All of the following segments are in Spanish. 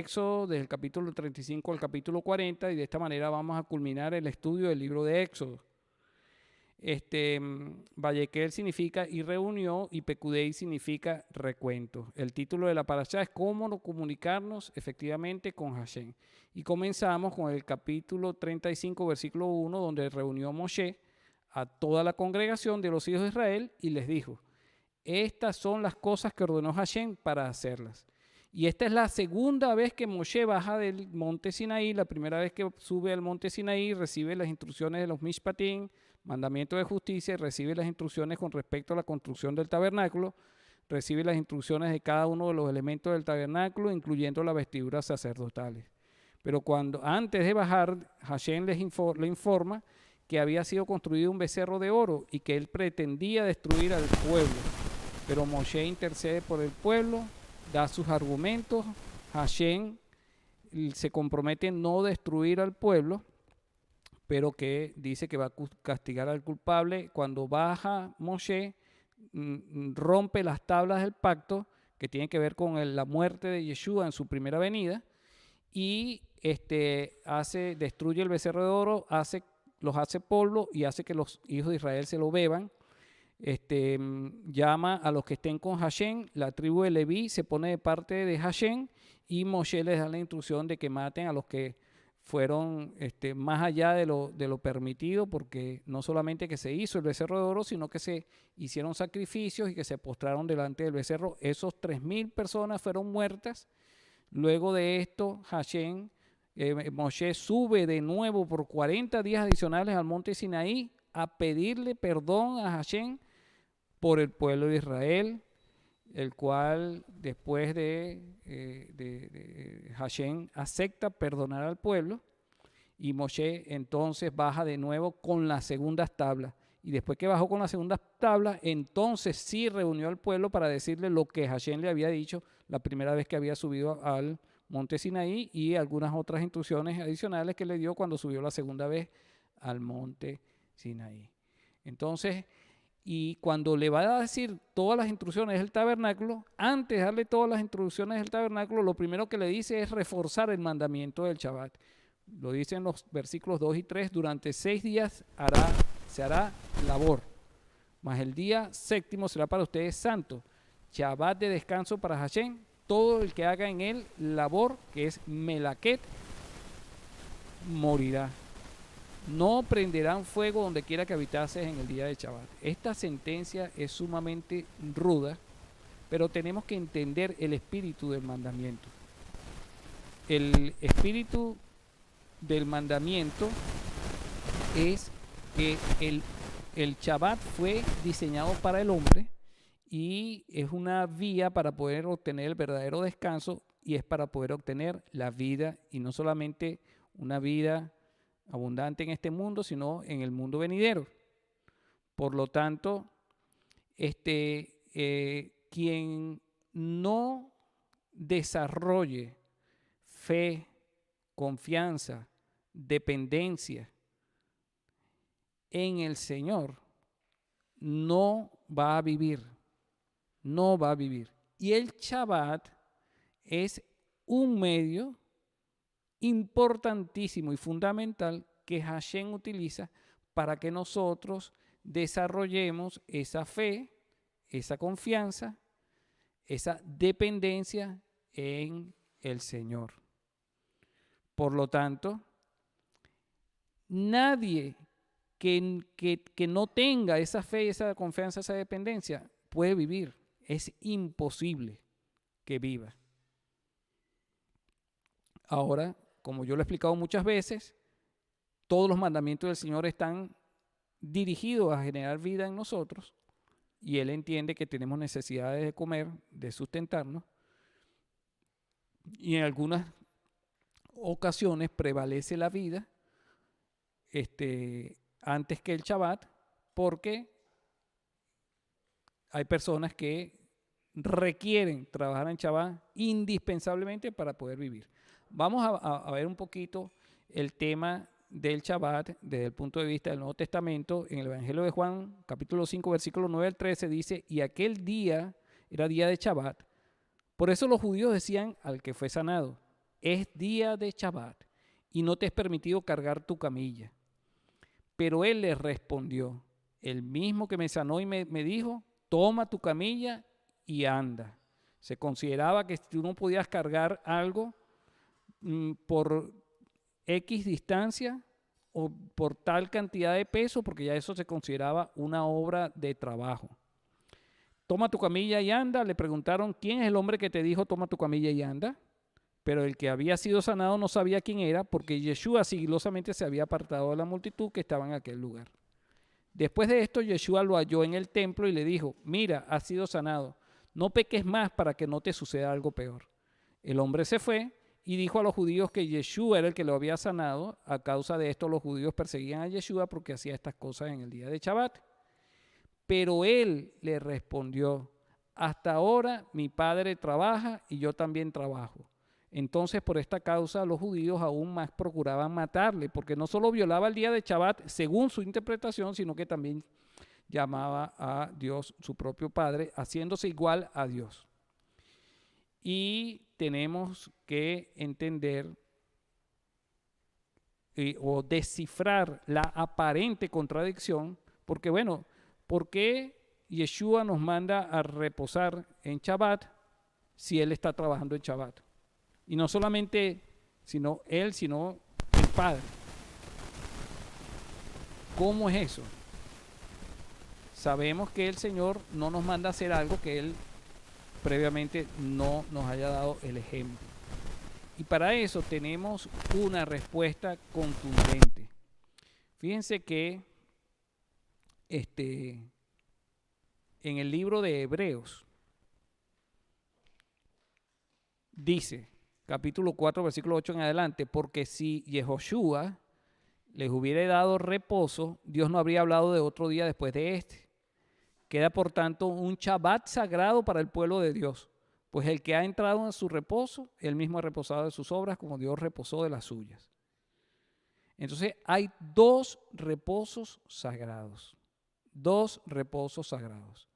Éxodo desde el capítulo 35 al capítulo 40 y de esta manera vamos a culminar el estudio del libro de Éxodo. Vallequel significa y reunió y Pecudei significa recuento. El título de la parashá es cómo comunicarnos efectivamente con Hashem. Y comenzamos con el capítulo 35, versículo 1, donde reunió Moshe a toda la congregación de los hijos de Israel y les dijo: estas son las cosas que ordenó Hashem para hacerlas. Y esta es la segunda vez que Moshe baja del monte Sinaí. La primera vez que sube al monte Sinaí recibe las instrucciones de los Mishpatim, mandamientos de justicia, y recibe las instrucciones con respecto a la construcción del tabernáculo, recibe las instrucciones de cada uno de los elementos del tabernáculo, incluyendo las vestiduras sacerdotales. Pero antes de bajar, Hashem le informa que había sido construido un becerro de oro y que él pretendía destruir al pueblo. Pero Moshe intercede por el pueblo, da sus argumentos. Hashem se compromete en no destruir al pueblo, pero que dice que va a castigar al culpable. Cuando baja Moshe, rompe las tablas del pacto que tiene que ver con la muerte de Yeshua en su primera venida y destruye el becerro de oro, los hace polvo y hace que los hijos de Israel se lo beban. Llama a los que estén con Hashem. La tribu de Leví se pone de parte de Hashem y Moshe les da la instrucción de que maten a los que fueron más allá de lo permitido, porque no solamente que se hizo el becerro de oro, sino que se hicieron sacrificios y que se postraron delante del becerro. Esos 3,000 personas fueron muertas. Luego de esto, Moshe sube de nuevo por 40 días adicionales al monte Sinaí a pedirle perdón a Hashem por el pueblo de Israel, el cual después de Hashem acepta perdonar al pueblo, y Moshe entonces baja de nuevo con las segundas tablas. Y después que bajó con las segundas tablas, entonces sí reunió al pueblo para decirle lo que Hashem le había dicho la primera vez que había subido al monte Sinaí y algunas otras instrucciones adicionales que le dio cuando subió la segunda vez al monte Sinaí. Entonces, y cuando le va a decir todas las instrucciones del tabernáculo, antes de darle todas las instrucciones del tabernáculo, lo primero que le dice es reforzar el mandamiento del Shabbat. Lo dice en los versículos 2 y 3, durante 6 días se hará labor, mas el día séptimo será para ustedes santo, Shabbat de descanso para Hashem. Todo el que haga en él labor, que es melaquet, morirá. No prenderán fuego donde quiera que habitases en el día de Shabbat. Esta sentencia es sumamente ruda, pero tenemos que entender el espíritu del mandamiento. El espíritu del mandamiento es que el Shabbat fue diseñado para el hombre y es una vía para poder obtener el verdadero descanso, y es para poder obtener la vida, y no solamente una vida abundante en este mundo, sino en el mundo venidero. Por lo tanto, quien no desarrolle fe, confianza, dependencia en el Señor, no va a vivir. No va a vivir. Y el Shabbat es un medio importantísimo y fundamental que Hashem utiliza para que nosotros desarrollemos esa fe, esa confianza, esa dependencia en el Señor. Por lo tanto, nadie que no tenga esa fe, esa confianza, esa dependencia puede vivir. Es imposible que viva. Ahora, como yo lo he explicado muchas veces, todos los mandamientos del Señor están dirigidos a generar vida en nosotros, y Él entiende que tenemos necesidades de comer, de sustentarnos, y en algunas ocasiones prevalece la vida antes que el Shabbat, porque hay personas que requieren trabajar en Shabbat indispensablemente para poder vivir. Vamos a ver un poquito el tema del Shabbat desde el punto de vista del Nuevo Testamento. En el Evangelio de Juan, capítulo 5, versículo 9 al 13, dice: y aquel día era día de Shabbat. Por eso los judíos decían al que fue sanado: es día de Shabbat y no te es permitido cargar tu camilla. Pero él le respondió, el mismo que me sanó y me dijo, toma tu camilla y anda. Se consideraba que si tú no podías cargar algo por X distancia o por tal cantidad de peso, porque ya eso se consideraba una obra de trabajo. Toma tu camilla y anda. Le preguntaron, ¿quién es el hombre que te dijo toma tu camilla y anda? Pero el que había sido sanado no sabía quién era, porque Yeshua sigilosamente se había apartado de la multitud que estaba en aquel lugar. Después de esto, Yeshua lo halló en el templo y le dijo, mira, has sido sanado, no peques más para que no te suceda algo peor. El hombre se fue y dijo a los judíos que Yeshua era el que lo había sanado. A causa de esto, los judíos perseguían a Yeshua porque hacía estas cosas en el día de Shabbat. Pero él le respondió, hasta ahora mi padre trabaja y yo también trabajo. Entonces, por esta causa, los judíos aún más procuraban matarle, porque no solo violaba el día de Shabbat según su interpretación, sino que también llamaba a Dios su propio Padre, haciéndose igual a Dios. Y tenemos que entender o descifrar la aparente contradicción, porque bueno, ¿por qué Yeshua nos manda a reposar en Shabbat si Él está trabajando en Shabbat? Y no solamente Él, sino el Padre. ¿Cómo es eso? Sabemos que el Señor no nos manda a hacer algo que Él previamente no nos haya dado el ejemplo. Y para eso tenemos una respuesta contundente. Fíjense que en el libro de Hebreos dice, capítulo 4, versículo 8 en adelante, porque si Yehoshua les hubiera dado reposo, Dios no habría hablado de otro día después de este. Queda por tanto un Shabbat sagrado para el pueblo de Dios, pues el que ha entrado en su reposo, él mismo ha reposado de sus obras como Dios reposó de las suyas. Entonces hay dos reposos sagrados, dos reposos sagrados.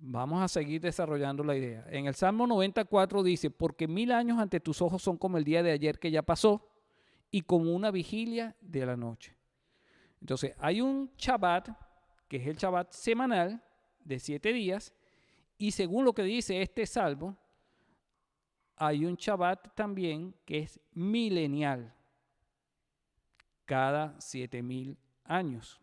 Vamos a seguir desarrollando la idea. En el Salmo 94 dice, porque 1000 años ante tus ojos son como el día de ayer que ya pasó y como una vigilia de la noche. Entonces hay un Shabbat, que es el Shabbat semanal de 7 días, y según lo que dice este Salmo, hay un Shabbat también que es milenial, cada 7000 años.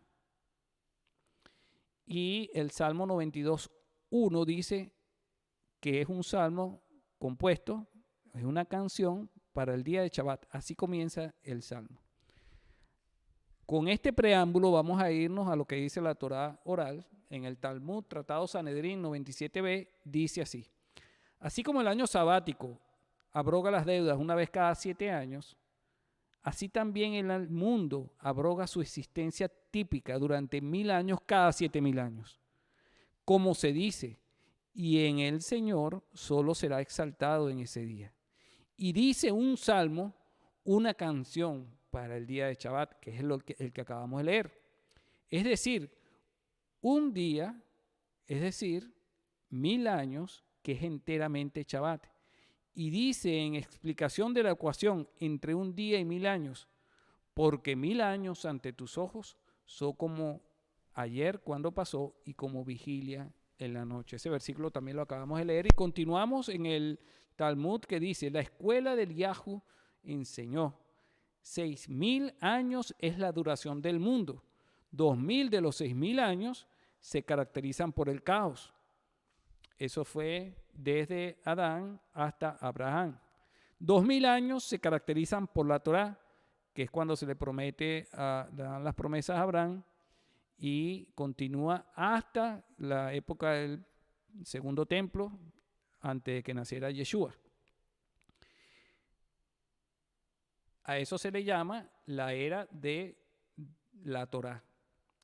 Y el Salmo 92:1 dice que es un salmo compuesto, es una canción para el día de Shabbat. Así comienza el salmo. Con este preámbulo vamos a irnos a lo que dice la Torá oral. En el Talmud, Tratado Sanedrín 97b, dice así. Así como el año sabático abroga las deudas una vez cada 7 años, así también el mundo abroga su existencia típica durante 1000 años cada 7000 años. Como se dice, y en el Señor solo será exaltado en ese día. Y dice un salmo, una canción para el día de Shabbat, que es el que acabamos de leer. Es decir, un día, es decir, 1000 años, que es enteramente Shabbat. Y dice en explicación de la ecuación entre un día y 1000 años, porque 1000 años ante tus ojos son como ayer cuando pasó y como vigilia en la noche. Ese versículo también lo acabamos de leer y continuamos en el Talmud que dice, la escuela del Yahu enseñó, 6000 años es la duración del mundo. 2000 de los 6000 años se caracterizan por el caos. Eso fue desde Adán hasta Abraham. 2000 años se caracterizan por la Torá, que es cuando se le dan las promesas a Abraham, y continúa hasta la época del segundo templo, antes de que naciera Yeshua. A eso se le llama la era de la Torá,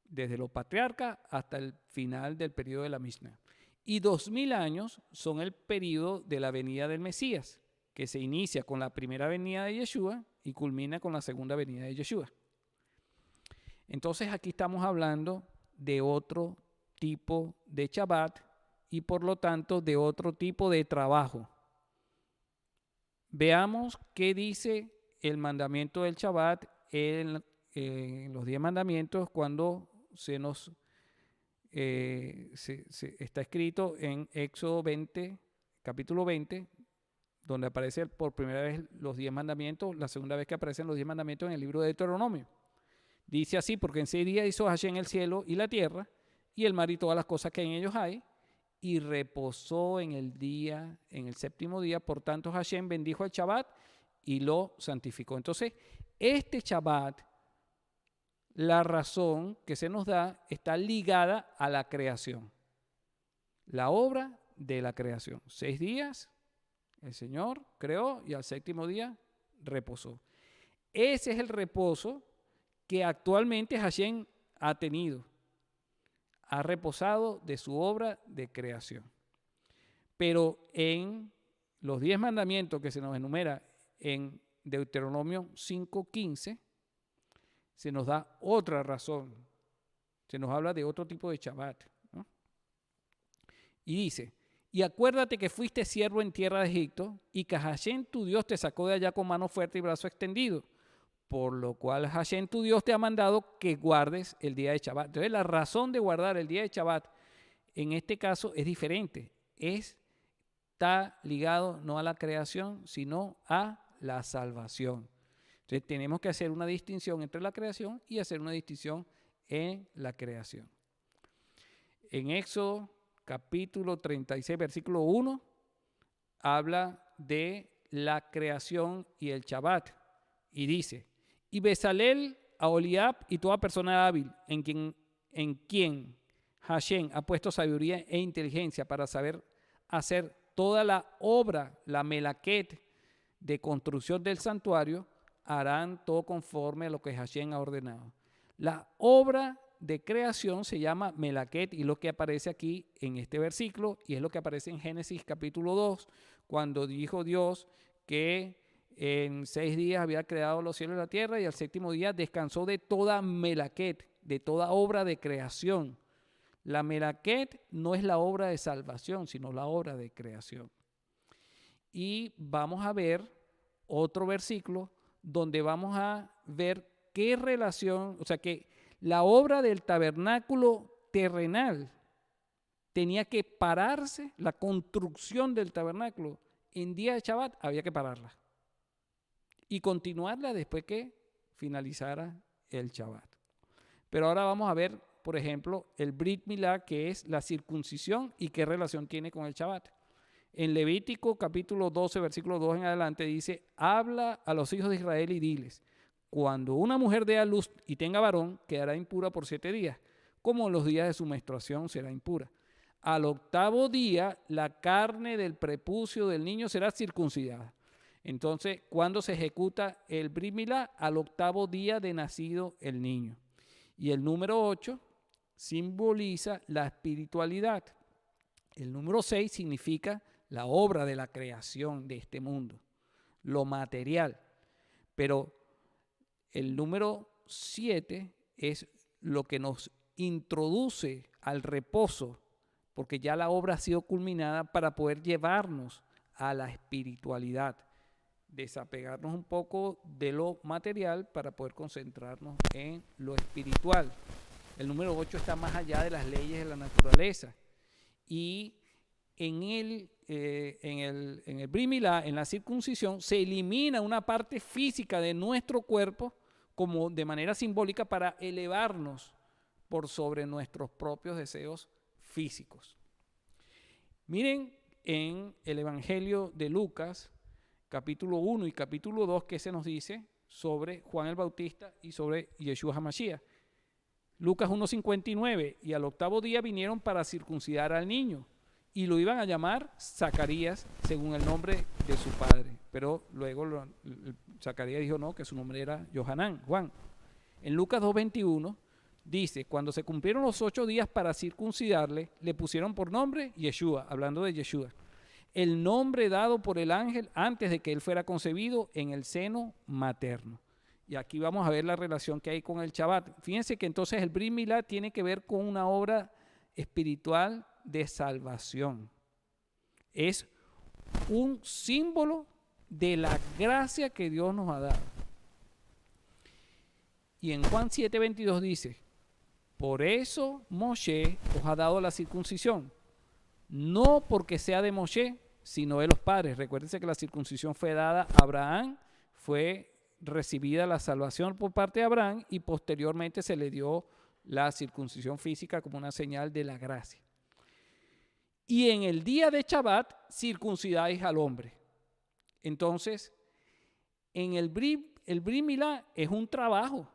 desde los patriarcas hasta el final del periodo de la Mishnah. Y 2000 años son el periodo de la venida del Mesías, que se inicia con la primera venida de Yeshua y culmina con la segunda venida de Yeshua. Entonces aquí estamos hablando de otro tipo de Shabbat y por lo tanto de otro tipo de trabajo. veamos qué dice el mandamiento del Shabbat en los 10 mandamientos cuando está escrito en Éxodo 20, capítulo 20, donde aparecen por primera vez los 10 mandamientos, la segunda vez que aparecen los 10 mandamientos en el libro de Deuteronomio. Dice así: porque en 6 días hizo Hashem el cielo y la tierra, y el mar y todas las cosas que en ellos hay, y reposó en el séptimo día. Por tanto, Hashem bendijo el Shabbat y lo santificó. Entonces, este Shabbat, la razón que se nos da está ligada a la creación, la obra de la creación. 6 días el Señor creó y al séptimo día reposó. Ese es el reposo que actualmente Hashem ha tenido. Ha reposado de su obra de creación. Pero en los 10 mandamientos que se nos enumera en Deuteronomio 5:15, se nos da otra razón. Se nos habla de otro tipo de Shabbat, ¿no? Y dice: y acuérdate que fuiste siervo en tierra de Egipto, y que Hashem tu Dios te sacó de allá con mano fuerte y brazo extendido, por lo cual Hashem tu Dios te ha mandado que guardes el día de Shabbat. Entonces, la razón de guardar el día de Shabbat en este caso es diferente. Está ligado no a la creación, sino a la salvación. Entonces, tenemos que hacer una distinción entre la creación y hacer una distinción en la creación. En Éxodo capítulo 36, versículo 1, habla de la creación y el Shabbat. Y dice: y Bezalel, Aholiab y toda persona hábil en quien Hashem ha puesto sabiduría e inteligencia para saber hacer toda la obra, la melaquet de construcción del santuario, harán todo conforme a lo que Hashem ha ordenado. La obra de creación se llama melaquet, y lo que aparece aquí en este versículo, y es lo que aparece en Génesis capítulo 2, cuando dijo Dios que en 6 días había creado los cielos y la tierra, y al séptimo día descansó de toda melaquet, de toda obra de creación. La melaquet no es la obra de salvación, sino la obra de creación. Y vamos a ver otro versículo donde vamos a ver qué relación, o sea, que la obra del tabernáculo terrenal tenía que pararse, la construcción del tabernáculo en día de Shabbat había que pararla y continuarla después que finalizara el Shabbat. Pero ahora vamos a ver, por ejemplo, el Brit Milá, que es la circuncisión, y qué relación tiene con el Shabbat. En Levítico capítulo 12, versículo 2 en adelante dice: habla a los hijos de Israel y diles: cuando una mujer dé a luz y tenga varón, quedará impura por 7 días, como en los días de su menstruación será impura. Al 8º día, la carne del prepucio del niño será circuncidada. Entonces, ¿cuándo se ejecuta el Brit Milá? Al 8º día de nacido el niño. Y el número 8 simboliza la espiritualidad. El número 6 significa la obra de la creación de este mundo, lo material. Pero el número 7 es lo que nos introduce al reposo, porque ya la obra ha sido culminada, para poder llevarnos a la espiritualidad, desapegarnos un poco de lo material para poder concentrarnos en lo espiritual. El número 8 está más allá de las leyes de la naturaleza. Y en el Brit Milá, en la circuncisión, se elimina una parte física de nuestro cuerpo como de manera simbólica para elevarnos por sobre nuestros propios deseos físicos. Miren en el Evangelio de Lucas, capítulo 1 y capítulo 2, que se nos dice sobre Juan el Bautista y sobre Yeshua HaMashiach. Lucas 1:59, y al 8º día vinieron para circuncidar al niño, y lo iban a llamar Zacarías, según el nombre de su padre. Pero luego Zacarías dijo no, que su nombre era Johanán, Juan. En Lucas 2:21 dice: cuando se cumplieron los 8 días para circuncidarle, le pusieron por nombre Yeshua, hablando de Yeshua, el nombre dado por el ángel antes de que él fuera concebido en el seno materno. Y aquí vamos a ver la relación que hay con el Shabbat. Fíjense que entonces el Brit Milá tiene que ver con una obra espiritual de salvación. Es un símbolo de la gracia que Dios nos ha dado. Y en Juan 7:22 dice, por eso Moshe os ha dado la circuncisión, no porque sea de Moshe, sino de los padres. Recuérdense que la circuncisión fue dada a Abraham, fue recibida la salvación por parte de Abraham y posteriormente se le dio la circuncisión física como una señal de la gracia. Y en el día de Shabbat circuncidáis al hombre. Entonces, en el Brit Milá es un trabajo,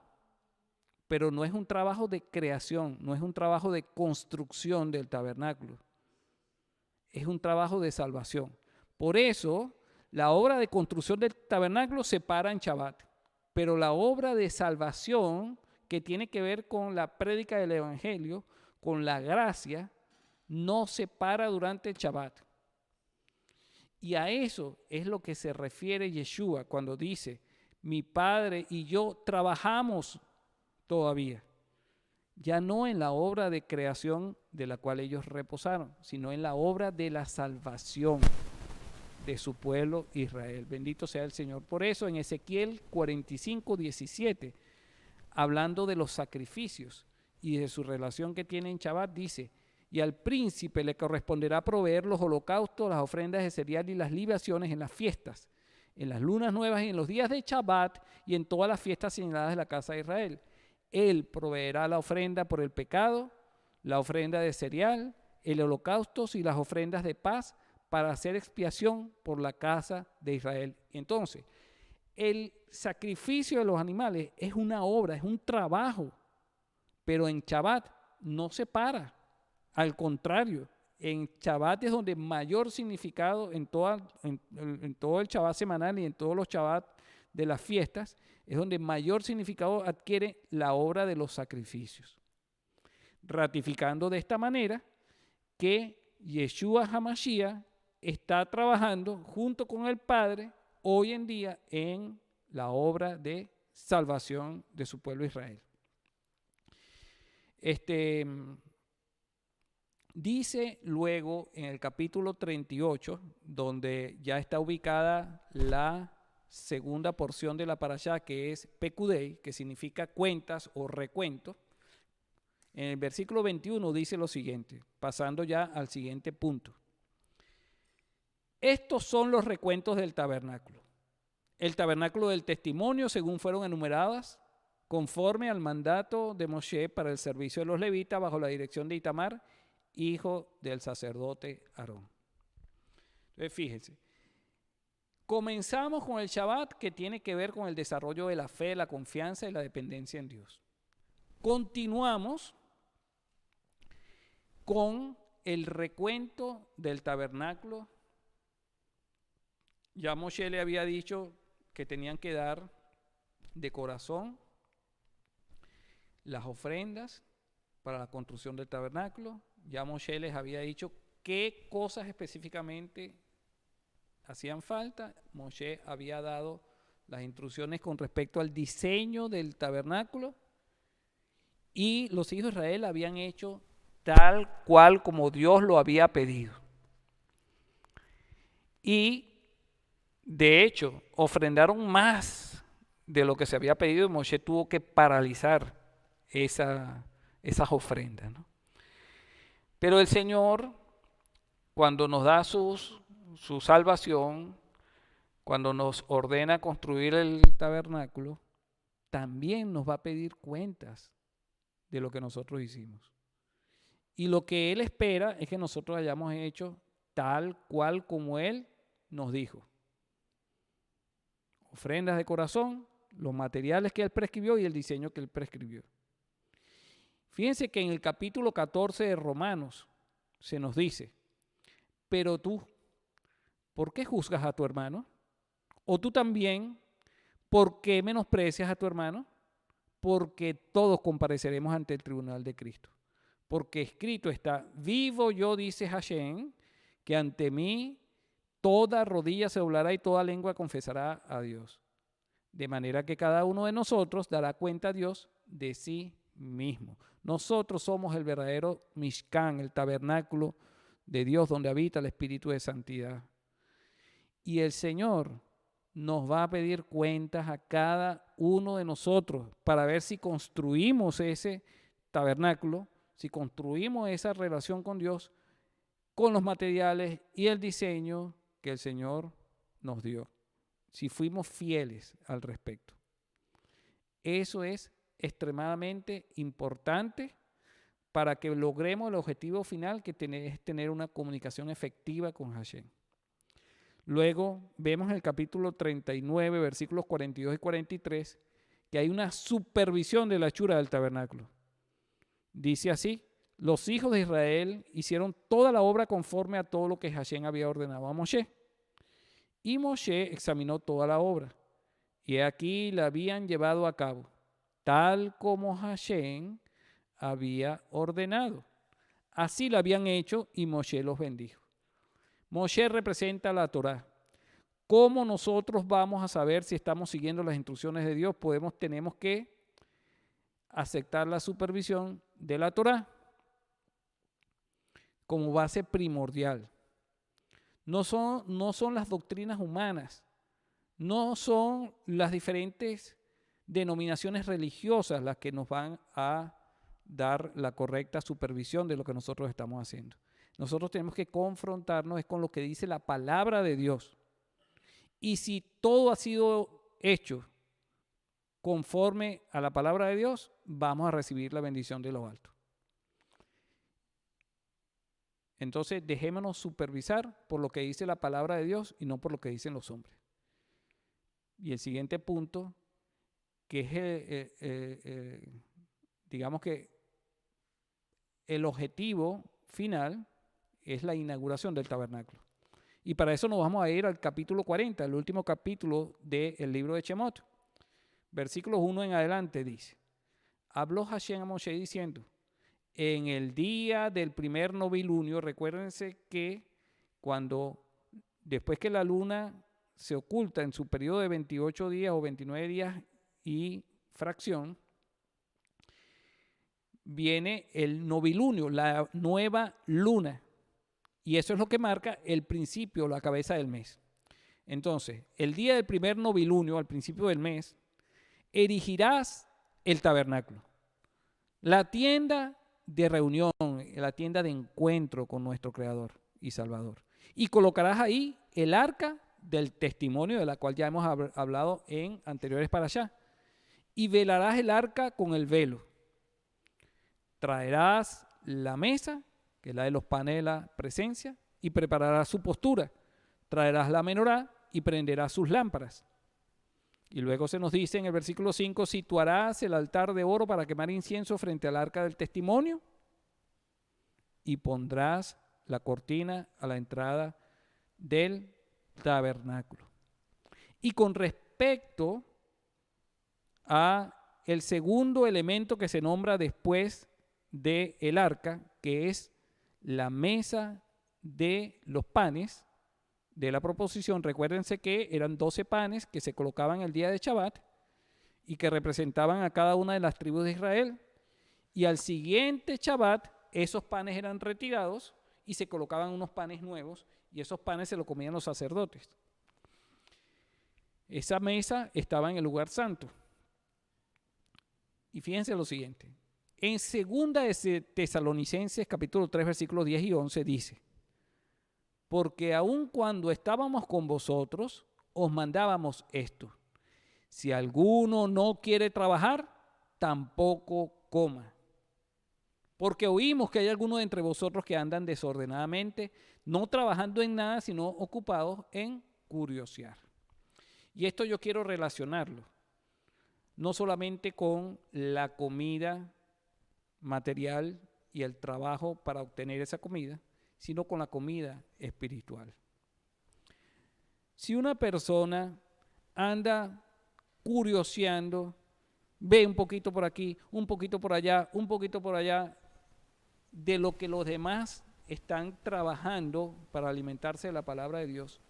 pero no es un trabajo de creación, no es un trabajo de construcción del tabernáculo. Es un trabajo de salvación. Por eso, la obra de construcción del tabernáculo se para en Shabbat, pero la obra de salvación que tiene que ver con la prédica del evangelio, con la gracia, no se para durante el Shabbat. Y a eso es lo que se refiere Yeshua cuando dice, mi Padre y yo trabajamos todavía. Ya no en la obra de creación de la cual ellos reposaron, sino en la obra de la salvación de su pueblo Israel. Bendito sea el Señor. Por eso en Ezequiel 45:17, hablando de los sacrificios y de su relación que tiene en Shabbat, dice, y al príncipe le corresponderá proveer los holocaustos, las ofrendas de cereal y las libaciones en las fiestas, en las lunas nuevas y en los días de Shabbat y en todas las fiestas señaladas de la casa de Israel. Él proveerá la ofrenda por el pecado, la ofrenda de cereal, el holocausto y las ofrendas de paz para hacer expiación por la casa de Israel. Entonces, el sacrificio de los animales es una obra, es un trabajo, pero en Shabbat no se para. Al contrario, en Shabbat es donde mayor significado, en todo el Shabbat semanal y en todos los Shabbat de las fiestas, es donde mayor significado adquiere la obra de los sacrificios. Ratificando de esta manera que Yeshua HaMashiach está trabajando junto con el Padre hoy en día en la obra de salvación de su pueblo Israel. Dice luego en el capítulo 38, donde ya está ubicada la segunda porción de la parashá, que es Pekudei, que significa cuentas o recuento. En el versículo 21 dice lo siguiente, pasando ya al siguiente punto. Estos son los recuentos del tabernáculo. El tabernáculo del testimonio, según fueron enumeradas, conforme al mandato de Moshe para el servicio de los levitas, bajo la dirección de Itamar, hijo del sacerdote Aarón. Entonces, fíjense, comenzamos con el Shabbat, que tiene que ver con el desarrollo de la fe, la confianza y la dependencia en Dios. Continuamos con el recuento del tabernáculo. Ya Moshe le había dicho que tenían que dar de corazón las ofrendas para la construcción del tabernáculo. Ya Moshe les había dicho qué cosas específicamente hacían falta. Moshe había dado las instrucciones con respecto al diseño del tabernáculo y los hijos de Israel habían hecho tal cual como Dios lo había pedido. Y de hecho, ofrendaron más de lo que se había pedido y Moshe tuvo que paralizar esas ofrendas, ¿no? Pero el Señor, cuando nos da su salvación, cuando nos ordena construir el tabernáculo, también nos va a pedir cuentas de lo que nosotros hicimos. Y lo que Él espera es que nosotros hayamos hecho tal cual como Él nos dijo. Ofrendas de corazón, los materiales que Él prescribió y el diseño que Él prescribió. Fíjense que en el capítulo 14 de Romanos se nos dice, pero tú, ¿por qué juzgas a tu hermano? O tú también, ¿por qué menosprecias a tu hermano? Porque todos compareceremos ante el tribunal de Cristo. Porque escrito está, vivo yo, dice Hashem, que ante mí toda rodilla se doblará y toda lengua confesará a Dios. De manera que cada uno de nosotros dará cuenta a Dios de sí mismo. Nosotros somos el verdadero Mishkan, el tabernáculo de Dios donde habita el Espíritu de Santidad. Y el Señor nos va a pedir cuentas a cada uno de nosotros para ver si construimos ese tabernáculo, si construimos esa relación con Dios, con los materiales y el diseño que el Señor nos dio, si fuimos fieles al respecto. Eso es extremadamente importante para que logremos el objetivo final, que es tener una comunicación efectiva con Hashem. Luego vemos en el capítulo 39, versículos 42 y 43, que hay una supervisión de la hechura del tabernáculo. Dice así: los hijos de Israel hicieron toda la obra conforme a todo lo que Hashem había ordenado a Moshe. Y Moshe examinó toda la obra, y aquí la habían llevado a cabo, tal como Hashem había ordenado. Así la habían hecho y Moshe los bendijo. Moshe representa la Torá. ¿Cómo nosotros vamos a saber si estamos siguiendo las instrucciones de Dios? Tenemos que aceptar la supervisión de la Torá como base primordial. No son las doctrinas humanas, no son las diferentes denominaciones religiosas las que nos van a dar la correcta supervisión de lo que nosotros estamos haciendo. Nosotros tenemos que confrontarnos con lo que dice la palabra de Dios. Y si todo ha sido hecho conforme a la palabra de Dios, vamos a recibir la bendición de lo alto. Entonces, dejémonos supervisar por lo que dice la palabra de Dios y no por lo que dicen los hombres. Y el siguiente punto, que es, digamos que el objetivo final, es la inauguración del tabernáculo. Y para eso nos vamos a ir al capítulo 40, el último capítulo del libro de Shemot. Versículos 1 en adelante dice: habló Hashem a Moshe diciendo: en el día del primer novilunio, recuérdense que después que la luna se oculta en su periodo de 28 días o 29 días y fracción, viene el novilunio, la nueva luna. Y eso es lo que marca el principio, la cabeza del mes. Entonces, el día del primer novilunio, al principio del mes, erigirás el tabernáculo, la tienda de reunión, la tienda de encuentro con nuestro Creador y Salvador. Y colocarás ahí el arca del testimonio, de la cual ya hemos hablado en anteriores para allá. Y velarás el arca con el velo. Traerás la mesa, que es la de los panes de la presencia, y prepararás su postura. Traerás la menorá y prenderás sus lámparas. Y luego se nos dice en el versículo 5, situarás el altar de oro para quemar incienso frente al arca del testimonio y pondrás la cortina a la entrada del tabernáculo. Y con respecto a el segundo elemento que se nombra después del arca, que es la mesa de los panes de la proposición, recuérdense que eran 12 panes que se colocaban el día de Shabbat y que representaban a cada una de las tribus de Israel, y al siguiente Shabbat esos panes eran retirados y se colocaban unos panes nuevos, y esos panes se los comían los sacerdotes. Esa mesa estaba en el lugar santo. Y fíjense lo siguiente: en 2 de Tesalonicenses capítulo 3 versículos 10 y 11 dice: porque aun cuando estábamos con vosotros, os mandábamos esto: si alguno no quiere trabajar, tampoco coma. Porque oímos que hay algunos de entre vosotros que andan desordenadamente, no trabajando en nada, sino ocupados en curiosear. Y esto yo quiero relacionarlo, no solamente con la comida material y el trabajo para obtener esa comida, sino con la comida espiritual. Si una persona anda curioseando, ve un poquito por aquí, un poquito por allá, un poquito por allá, de lo que los demás están trabajando para alimentarse de la palabra de Dios,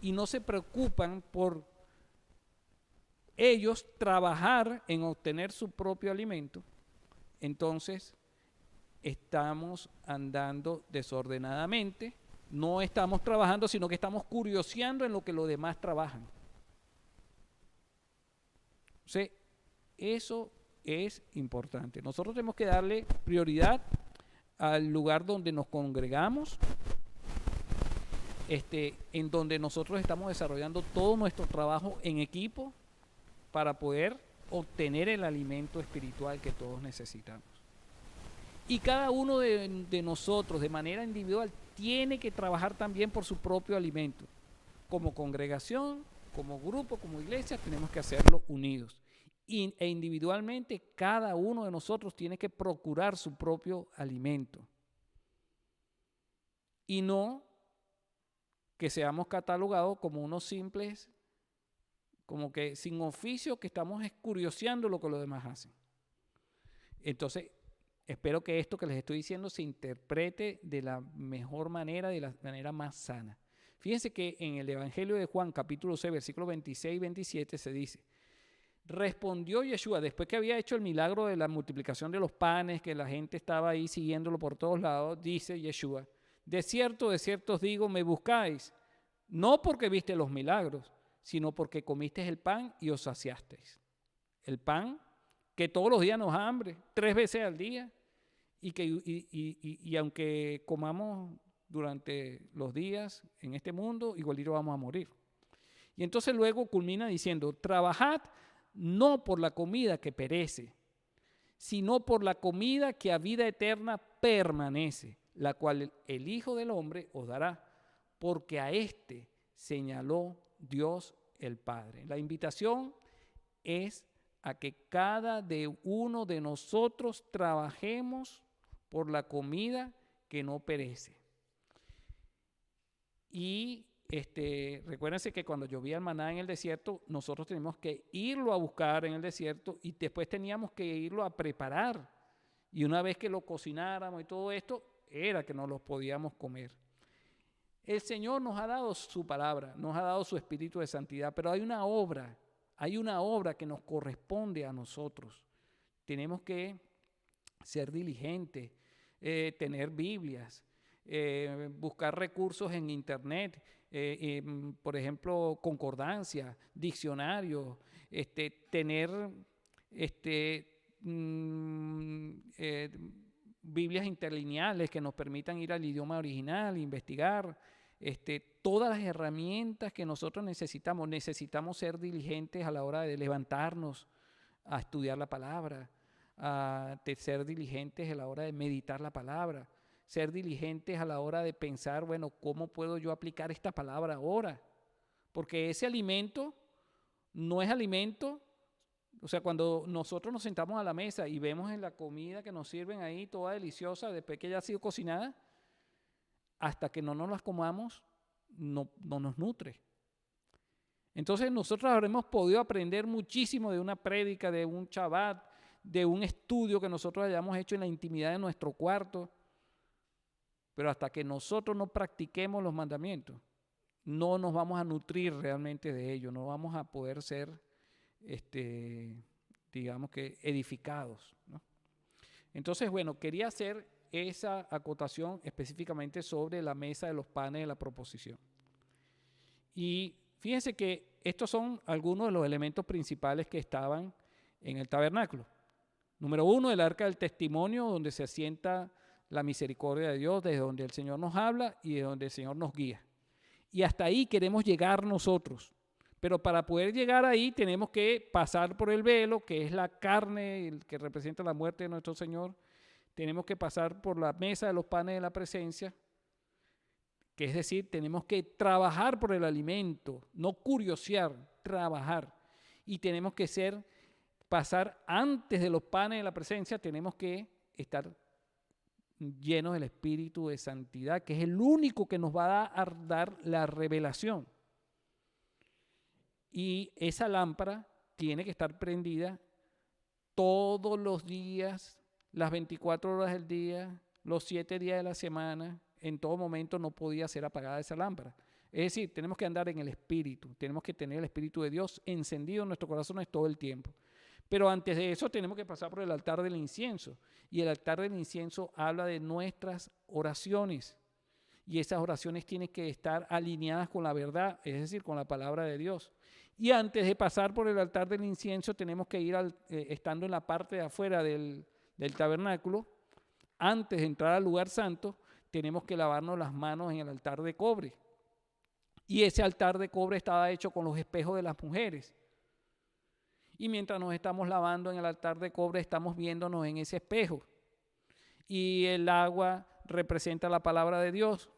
y no se preocupan por ellos trabajar en obtener su propio alimento, entonces estamos andando desordenadamente, no estamos trabajando, sino que estamos curioseando en lo que los demás trabajan. Entonces, eso es importante. Nosotros tenemos que darle prioridad al lugar donde nos congregamos, en donde nosotros estamos desarrollando todo nuestro trabajo en equipo para poder obtener el alimento espiritual que todos necesitamos. Y cada uno de nosotros, de manera individual, tiene que trabajar también por su propio alimento. Como congregación, como grupo, como iglesia, tenemos que hacerlo unidos. E individualmente, cada uno de nosotros tiene que procurar su propio alimento. Y no que seamos catalogados como unos simples, como que sin oficio, que estamos curioseando lo que los demás hacen. Entonces, espero que esto que les estoy diciendo se interprete de la mejor manera, de la manera más sana. Fíjense que en el Evangelio de Juan, capítulo 6, versículos 26 y 27, se dice: respondió Yeshua, después que había hecho el milagro de la multiplicación de los panes, que la gente estaba ahí siguiéndolo por todos lados, dice Yeshua: de cierto os digo, me buscáis, no porque viste los milagros, sino porque comisteis el pan y os saciasteis. El pan que todos los días nos da hambre, 3 veces al día, y aunque comamos durante los días en este mundo, igualito vamos a morir. Y entonces luego culmina diciendo: trabajad no por la comida que perece, sino por la comida que a vida eterna permanece, la cual el Hijo del Hombre os dará, porque a éste señaló Dios el Padre. La invitación es a que cada uno de nosotros trabajemos por la comida que no perece. Y recuérdense que cuando llovía el maná en el desierto, nosotros teníamos que irlo a buscar en el desierto y después teníamos que irlo a preparar. Y una vez que lo cocináramos y todo esto, era que nos los podíamos comer. El Señor nos ha dado su palabra, nos ha dado su espíritu de santidad, pero hay una obra que nos corresponde a nosotros. Tenemos que ser diligentes, tener Biblias, buscar recursos en internet, por ejemplo, concordancia, diccionarios, tener Biblias interlineales que nos permitan ir al idioma original, investigar, todas las herramientas que nosotros necesitamos. Necesitamos ser diligentes a la hora de levantarnos a estudiar la palabra, de ser diligentes a la hora de meditar la palabra, ser diligentes a la hora de pensar, bueno, ¿cómo puedo yo aplicar esta palabra ahora? Porque ese alimento no es alimento. O sea, cuando nosotros nos sentamos a la mesa y vemos en la comida que nos sirven ahí, toda deliciosa, después que ya ha sido cocinada, hasta que no nos las comamos, no nos nutre. Entonces nosotros habremos podido aprender muchísimo de una prédica, de un Shabbat, de un estudio que nosotros hayamos hecho en la intimidad de nuestro cuarto, pero hasta que nosotros no practiquemos los mandamientos, no nos vamos a nutrir realmente de ello, no vamos a poder ser, digamos que, edificados, ¿no? Entonces, bueno, quería hacer esa acotación específicamente sobre la mesa de los panes de la proposición. Y fíjense que estos son algunos de los elementos principales que estaban en el tabernáculo. Número 1, el arca del testimonio, donde se asienta la misericordia de Dios, desde donde el Señor nos habla y de donde el Señor nos guía. Y hasta ahí queremos llegar nosotros. Pero para poder llegar ahí tenemos que pasar por el velo, que es la carne, el que representa la muerte de nuestro Señor. Tenemos que pasar por la mesa de los panes de la presencia, que es decir, tenemos que trabajar por el alimento, no curiosear, trabajar. Y tenemos que pasar antes de los panes de la presencia, tenemos que estar llenos del espíritu de santidad, que es el único que nos va a dar la revelación. Y esa lámpara tiene que estar prendida todos los días, las 24 horas del día, los 7 días de la semana. En todo momento no podía ser apagada esa lámpara. Es decir, tenemos que andar en el espíritu, tenemos que tener el espíritu de Dios encendido en nuestros corazones todo el tiempo. Pero antes de eso tenemos que pasar por el altar del incienso. Y el altar del incienso habla de nuestras oraciones. Y esas oraciones tienen que estar alineadas con la verdad, es decir, con la palabra de Dios. Y antes de pasar por el altar del incienso, tenemos que ir, estando en la parte de afuera del tabernáculo, antes de entrar al lugar santo, tenemos que lavarnos las manos en el altar de cobre. Y ese altar de cobre estaba hecho con los espejos de las mujeres. Y mientras nos estamos lavando en el altar de cobre, estamos viéndonos en ese espejo. Y el agua representa la palabra de Dios.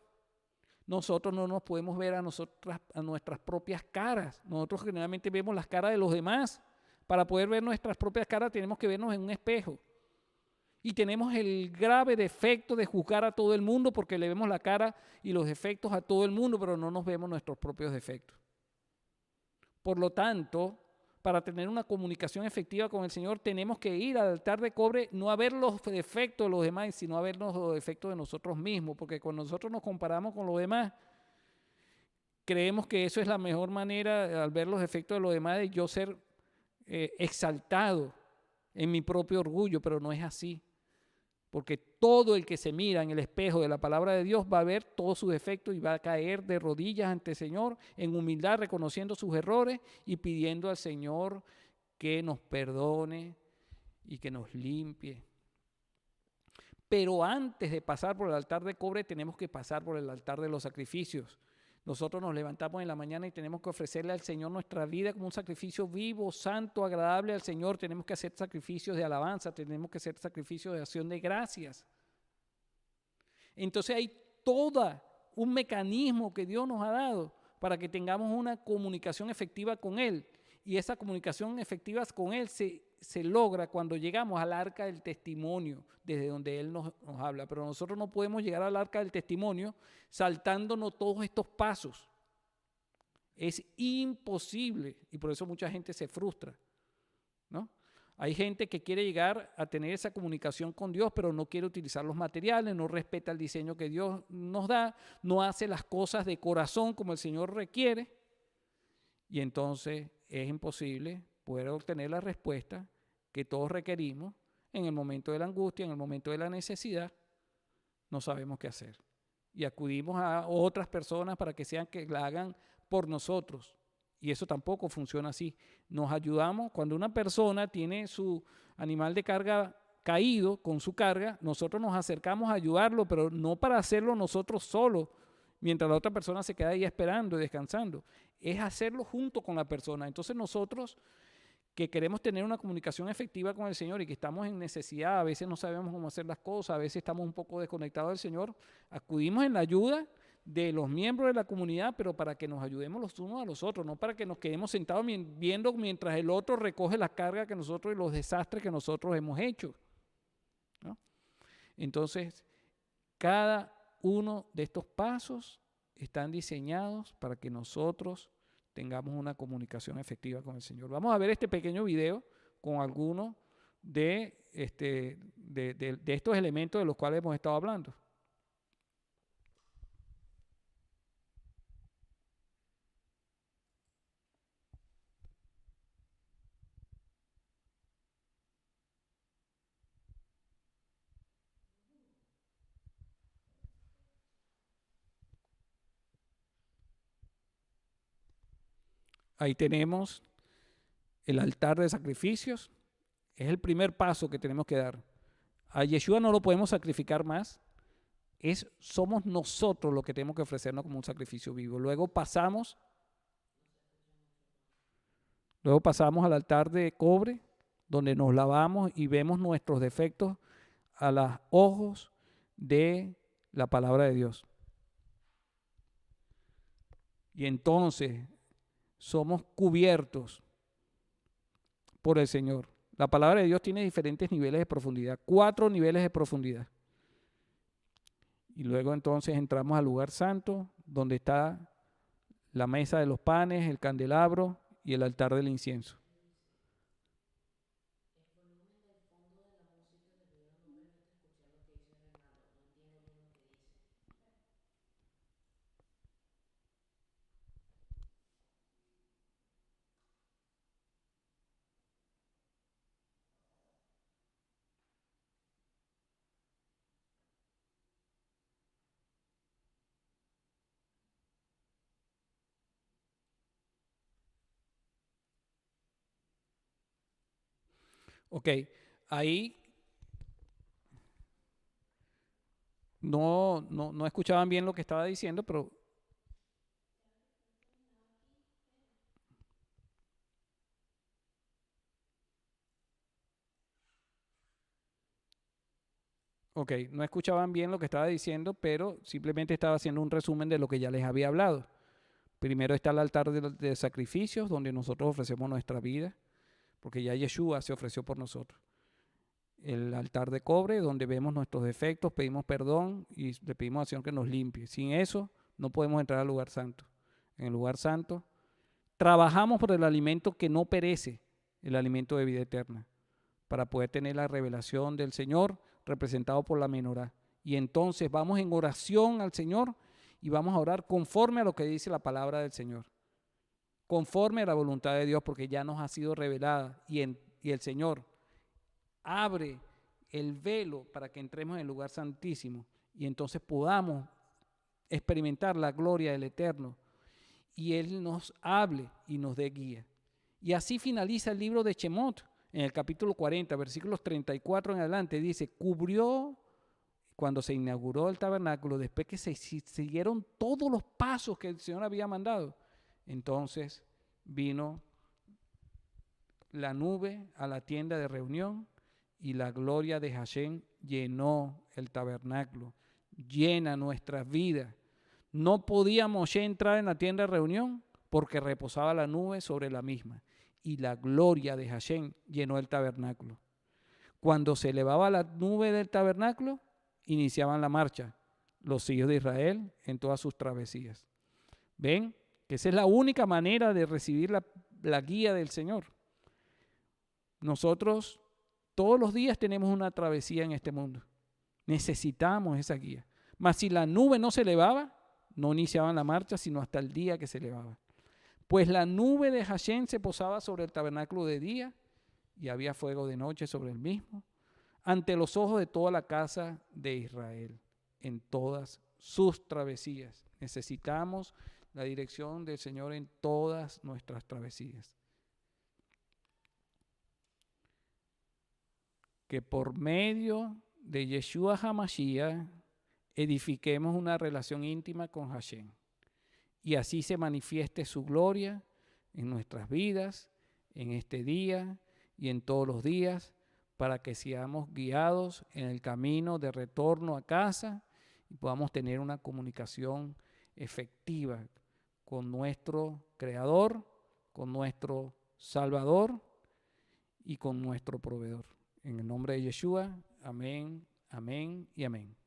Nosotros no nos podemos ver a nuestras propias caras. Nosotros generalmente vemos las caras de los demás. Para poder ver nuestras propias caras tenemos que vernos en un espejo. Y tenemos el grave defecto de juzgar a todo el mundo porque le vemos la cara y los defectos a todo el mundo, pero no nos vemos nuestros propios defectos. Por lo tanto, para tener una comunicación efectiva con el Señor, tenemos que ir al altar de cobre, no a ver los defectos de los demás, sino a ver los defectos de nosotros mismos, porque cuando nosotros nos comparamos con los demás, creemos que eso es la mejor manera, al ver los defectos de los demás, de yo ser exaltado en mi propio orgullo, pero no es así. Porque todo el que se mira en el espejo de la palabra de Dios va a ver todos sus defectos y va a caer de rodillas ante el Señor en humildad, reconociendo sus errores y pidiendo al Señor que nos perdone y que nos limpie. Pero antes de pasar por el altar de cobre tenemos que pasar por el altar de los sacrificios. Nosotros nos levantamos en la mañana y tenemos que ofrecerle al Señor nuestra vida como un sacrificio vivo, santo, agradable al Señor. Tenemos que hacer sacrificios de alabanza, tenemos que hacer sacrificios de acción de gracias. Entonces hay todo un mecanismo que Dios nos ha dado para que tengamos una comunicación efectiva con Él. Y esa comunicación efectiva con Él se logra cuando llegamos al arca del testimonio, desde donde Él nos habla. Pero nosotros no podemos llegar al arca del testimonio saltándonos todos estos pasos. Es imposible y por eso mucha gente se frustra, ¿no? Hay gente que quiere llegar a tener esa comunicación con Dios, pero no quiere utilizar los materiales, no respeta el diseño que Dios nos da, no hace las cosas de corazón como el Señor requiere, y entonces es imposible poder obtener la respuesta que todos requerimos en el momento de la angustia, en el momento de la necesidad. No sabemos qué hacer. Y acudimos a otras personas para que sean que la hagan por nosotros. Y eso tampoco funciona así. Nos ayudamos cuando una persona tiene su animal de carga caído con su carga, nosotros nos acercamos a ayudarlo, pero no para hacerlo nosotros solos, mientras la otra persona se queda ahí esperando y descansando. Es hacerlo junto con la persona. Entonces nosotros que queremos tener una comunicación efectiva con el Señor y que estamos en necesidad, a veces no sabemos cómo hacer las cosas, a veces estamos un poco desconectados del Señor, acudimos en la ayuda de los miembros de la comunidad, pero para que nos ayudemos los unos a los otros, no para que nos quedemos sentados viendo mientras el otro recoge la carga que nosotros y los desastres que nosotros hemos hecho, ¿no? Entonces, cada uno de estos pasos están diseñados para que nosotros tengamos una comunicación efectiva con el Señor. Vamos a ver este pequeño video con algunos de estos elementos de los cuales hemos estado hablando. Ahí tenemos el altar de sacrificios. Es el primer paso que tenemos que dar. A Yeshua no lo podemos sacrificar más. Somos nosotros los que tenemos que ofrecernos como un sacrificio vivo. Luego pasamos al altar de cobre, donde nos lavamos y vemos nuestros defectos a los ojos de la palabra de Dios. Y entonces somos cubiertos por el Señor. La palabra de Dios tiene diferentes niveles de profundidad, 4 niveles de profundidad. Y luego entonces entramos al lugar santo, donde está la mesa de los panes, el candelabro y el altar del incienso. Ok, ahí no escuchaban bien lo que estaba diciendo, pero ok, no escuchaban bien lo que estaba diciendo, pero simplemente estaba haciendo un resumen de lo que ya les había hablado. Primero está el altar de sacrificios, donde nosotros ofrecemos nuestra vida, porque ya Yeshua se ofreció por nosotros. El altar de cobre, donde vemos nuestros defectos, pedimos perdón y le pedimos al Señor que nos limpie. Sin eso, no podemos entrar al lugar santo. En el lugar santo, trabajamos por el alimento que no perece, el alimento de vida eterna, para poder tener la revelación del Señor representado por la menorá. Y entonces vamos en oración al Señor y vamos a orar conforme a lo que dice la palabra del Señor, conforme a la voluntad de Dios, porque ya nos ha sido revelada y el Señor abre el velo para que entremos en el lugar santísimo y entonces podamos experimentar la gloria del Eterno y Él nos hable y nos dé guía. Y así finaliza el libro de Shemot en el capítulo 40, versículos 34 en adelante. Dice, cubrió cuando se inauguró el tabernáculo, después que se siguieron todos los pasos que el Señor había mandado. Entonces vino la nube a la tienda de reunión y la gloria de Hashem llenó el tabernáculo, llena nuestras vidas. No podía Moshe entrar en la tienda de reunión porque reposaba la nube sobre la misma y la gloria de Hashem llenó el tabernáculo. Cuando se elevaba la nube del tabernáculo, iniciaban la marcha los hijos de Israel en todas sus travesías. ¿Ven? Que esa es la única manera de recibir la guía del Señor. Nosotros todos los días tenemos una travesía en este mundo. Necesitamos esa guía. Mas si la nube no se elevaba, no iniciaban la marcha, sino hasta el día que se elevaba. Pues la nube de Hashem se posaba sobre el tabernáculo de día y había fuego de noche sobre el mismo, ante los ojos de toda la casa de Israel, en todas sus travesías. Necesitamos la dirección del Señor en todas nuestras travesías. Que por medio de Yeshua HaMashiach edifiquemos una relación íntima con Hashem y así se manifieste su gloria en nuestras vidas, en este día y en todos los días, para que seamos guiados en el camino de retorno a casa y podamos tener una comunicación efectiva con nuestro Creador, con nuestro Salvador y con nuestro Proveedor. En el nombre de Yeshua, amén, amén y amén.